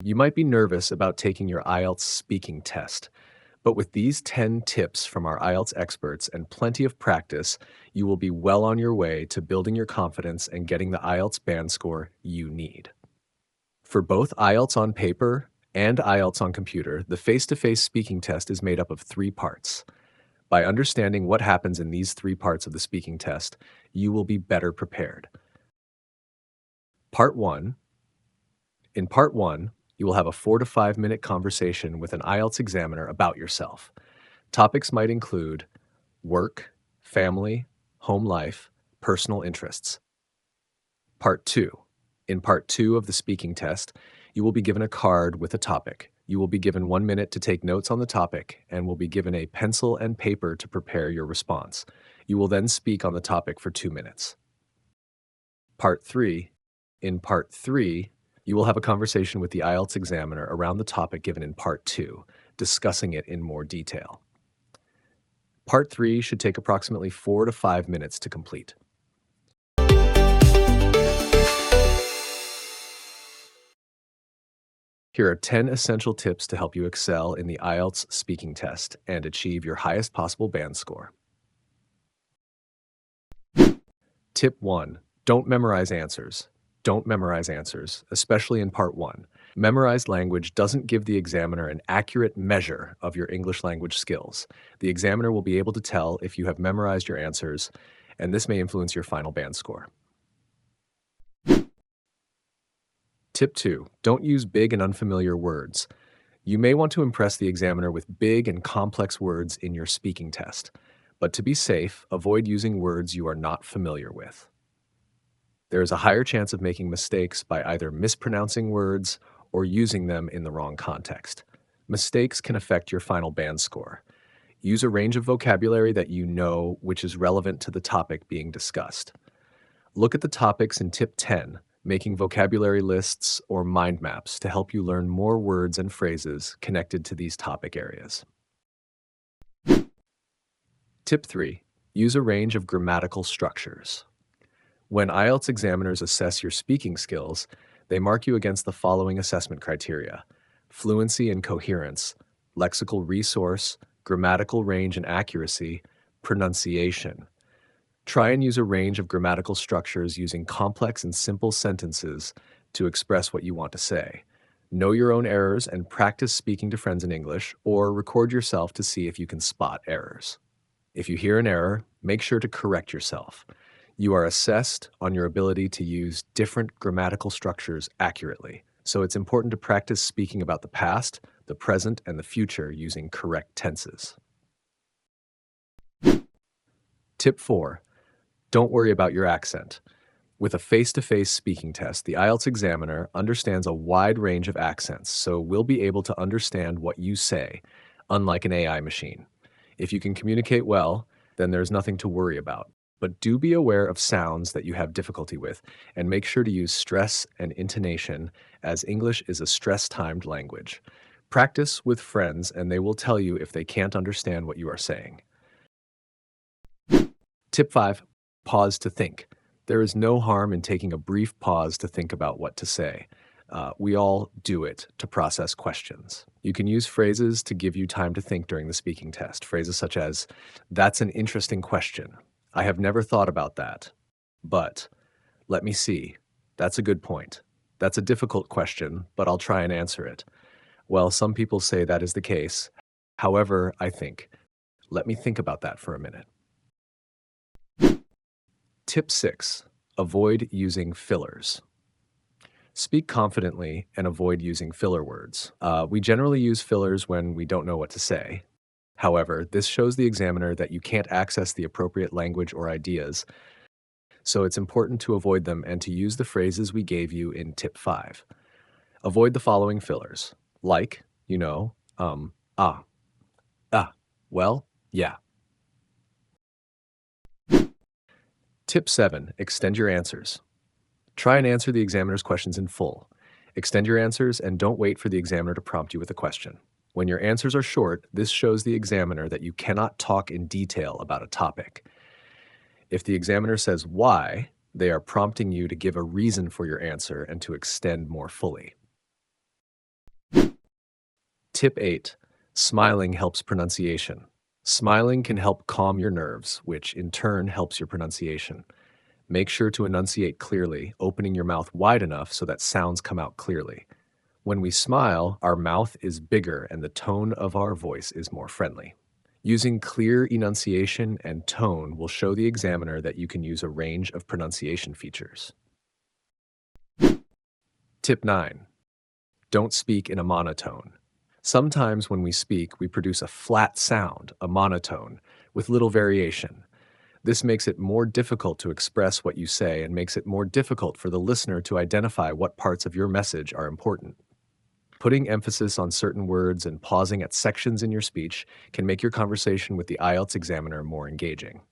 You might be nervous about taking your IELTS speaking test, but with these 10 tips from our IELTS experts and plenty of practice, you will be well on your way to building your confidence and getting the IELTS band score you need. For both IELTS on paper and IELTS on computer, the face-to-face speaking test is made up of 3 parts. By understanding what happens in these 3 parts of the speaking test, you will be better prepared. Part 1. In Part 1, you will have a 4 to 5 minute conversation with an IELTS examiner about yourself. Topics might include work, family, home life, personal interests. Part 2. In Part 2 of the speaking test, you will be given a card with a topic. You will be given 1 minute to take notes on the topic and will be given a pencil and paper to prepare your response. You will then speak on the topic for 2 minutes. Part 3. In Part 3, you will have a conversation with the IELTS examiner around the topic given in Part 2, discussing it in more detail. Part 3 should take approximately 4 to 5 minutes to complete. Here are 10 essential tips to help you excel in the IELTS speaking test and achieve your highest possible band score. Tip 1. Don't memorize answers. Don't memorize answers, especially in Part 1. Memorized language doesn't give the examiner an accurate measure of your English language skills. The examiner will be able to tell if you have memorized your answers, and this may influence your final band score. Tip 2. Don't use big and unfamiliar words. You may want to impress the examiner with big and complex words in your speaking test, but to be safe, avoid using words you are not familiar with. There is a higher chance of making mistakes by either mispronouncing words or using them in the wrong context. Mistakes can affect your final band score. Use a range of vocabulary that you know which is relevant to the topic being discussed. Look at the topics in Tip 10, making vocabulary lists or mind maps to help you learn more words and phrases connected to these topic areas. Tip 3. Use a range of grammatical structures. When IELTS examiners assess your speaking skills, they mark you against the following assessment criteria: fluency and coherence, lexical resource, grammatical range and accuracy, pronunciation. Try and use a range of grammatical structures using complex and simple sentences to express what you want to say. Know your own errors and practice speaking to friends in English, or record yourself to see if you can spot errors. If you hear an error, make sure to correct yourself. You are assessed on your ability to use different grammatical structures accurately, so it's important to practice speaking about the past, the present, and the future using correct tenses. Tip 4. Don't worry about your accent. With a face-to-face speaking test, the IELTS examiner understands a wide range of accents, so we'll be able to understand what you say, unlike an AI machine. If you can communicate well, then there's nothing to worry about. But do be aware of sounds that you have difficulty with, and make sure to use stress and intonation, as English is a stress-timed language. Practice with friends, and they will tell you if they can't understand what you are saying. Tip 5. Pause to think. There is no harm in taking a brief pause to think about what to say. We all do it to process questions. You can use phrases to give you time to think during the speaking test. Phrases such as, "That's an interesting question. I have never thought about that. But, let me see. That's a good point. That's a difficult question, but I'll try and answer it. Well, some people say that is the case. However, I think. Let me think about that for a minute." Tip 6. Avoid using fillers. Speak confidently and avoid using filler words. We generally use fillers when we don't know what to say. However, this shows the examiner that you can't access the appropriate language or ideas, so it's important to avoid them and to use the phrases we gave you in Tip 5. Avoid the following fillers, like, you know, ah, well, yeah. Tip 7. Extend your answers. Try and answer the examiner's questions in full. Extend your answers and don't wait for the examiner to prompt you with a question. When your answers are short, this shows the examiner that you cannot talk in detail about a topic. If the examiner says why, they are prompting you to give a reason for your answer and to extend more fully. Tip 8. Smiling helps pronunciation. Smiling can help calm your nerves, which in turn helps your pronunciation. Make sure to enunciate clearly, opening your mouth wide enough so that sounds come out clearly. When we smile, our mouth is bigger and the tone of our voice is more friendly. Using clear enunciation and tone will show the examiner that you can use a range of pronunciation features. Tip 9. Don't speak in a monotone. Sometimes when we speak, we produce a flat sound, a monotone, with little variation. This makes it more difficult to express what you say and makes it more difficult for the listener to identify what parts of your message are important. Putting emphasis on certain words and pausing at sections in your speech can make your conversation with the IELTS examiner more engaging.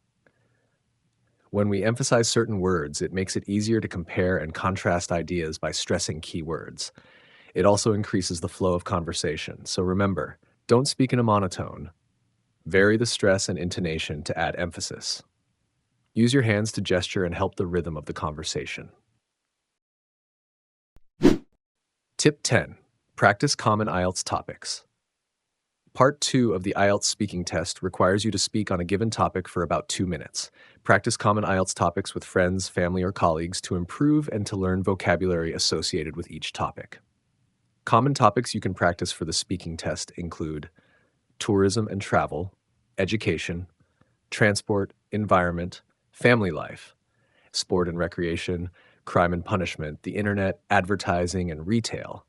When we emphasize certain words, it makes it easier to compare and contrast ideas by stressing key words. It also increases the flow of conversation, so remember, don't speak in a monotone. Vary the stress and intonation to add emphasis. Use your hands to gesture and help the rhythm of the conversation. Tip 10. Practice common IELTS topics. Part 2 of the IELTS speaking test requires you to speak on a given topic for about 2 minutes. Practice common IELTS topics with friends, family, or colleagues to improve and to learn vocabulary associated with each topic. Common topics you can practice for the speaking test include tourism and travel, education, transport, environment, family life, sport and recreation, crime and punishment, the internet, advertising, and retail,